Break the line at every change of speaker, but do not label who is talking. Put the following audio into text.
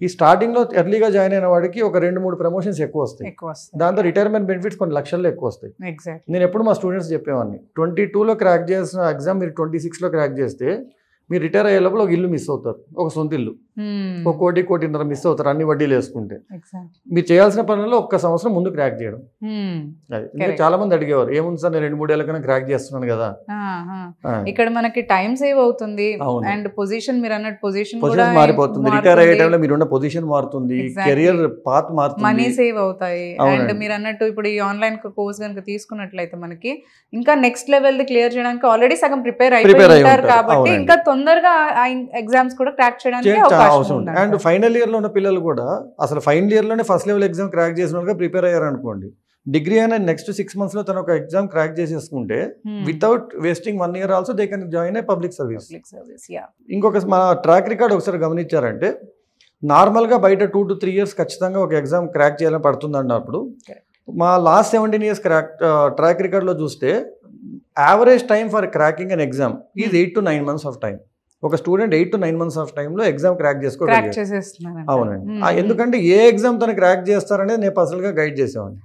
ఈ స్టార్టింగ్లో ఎర్లీగా జాయిన్ అయిన వాడికి ఒక 2-3 ప్రమోషన్స్ ఎక్కువ వస్తాయి. దాంతో రిటైర్మెంట్ బెనిఫిట్స్ కొన్ని లక్షల్లో ఎక్కువ వస్తాయి. నేను ఎప్పుడు మా స్టూడెంట్స్ చెప్పేవాడిని 22లో క్రాక్ చేసిన ఎగ్జామ్ మీరు 26లో క్రాక్ చేస్తే మీరు రిటైర్ అయ్యే లోపల ఒక ఇల్లు మిస్ అవుతారు, ఒక సొంత ఇల్లు, ఒక 1-1.5 మిస్ అవుతారు అన్ని వడ్డీలు వేసుకుంటే. మీరు చేయాల్సిన పనుల్లో ఒక్క సంవత్సరం ముందు క్రాక్ చేయడం. అది చాలా మంది అడిగేవారు, ఏముంది సార్ నేను 2-3 ఏళ్ళ కన్నా క్రాక్ చేస్తున్నాను కదా.
ఇక్కడ మనకి టైం సేవ్ అవుతుంది అండ్ పొజిషన్ మీరు అన్నట్టు పొజిషన్
మారిపోతుంది. రిటైర్ అయ్యే టైంలో మీరున్న పొజిషన్ మారుతుంది, కెరియర్ పాత్ మారుతుంది,
మనీ సేవ్ అవుతాయి. అండ్ మీరు అన్నట్టు ఇప్పుడు ఈ ఆన్లైన్ కోర్స్ కనుక తీసుకున్నట్లయితే మనకి ఇంకా నెక్స్ట్ లెవెల్ ది క్లియర్ చేయడానికి ఆల్రెడీ సగం ప్రిపేర్ అయిపోతారు కాబట్టి ఇంకా తొందరగా ఎగ్జామ్స్ కూడా క్రాక్ చేయడానికి అవకాశం ఉంది.
అండ్ ఫైనల్ ఇయర్ లో ఉన్న పిల్లలు కూడా అసలు ఫైనల్ ఇయర్ లోనే ఫస్ట్ లెవెల్ ఎగ్జామ్ క్రాక్ చేసిన వాళ్ళగా ప్రిపేర్ అయ్యారు అనుకోండి, డిగ్రీ అయినా నెక్స్ట్ 6 months లో తను ఒక ఎగ్జామ్ క్రాక్ చేసేసుకుంటే without wasting 1 year also they can join a public service. ఇంకొక మన ట్రాక్ రికార్డ్ ఒకసారి గమనించారంటే నార్మల్గా బయట 2 to 3 years ఖచ్చితంగా ఒక ఎగ్జామ్ క్రాక్ చేయాలని పడుతుంది అన్నప్పుడు మా లాస్ట్ 17 years ట్రాక్ రికార్డ్లో చూస్తే average time for cracking an exam is 8 to 9 months of time. ఒక స్టూడెంట్ 8 to 9 months ఆఫ్ టైంలో ఎగ్జామ్ క్రాక్ చేసుకోగలిగారు. అవునండి, ఎందుకంటే ఏ ఎగ్జామ్ తను క్రాక్ చేస్తారనేది నేను పర్సనల్గా గైడ్ చేసేవాడిని.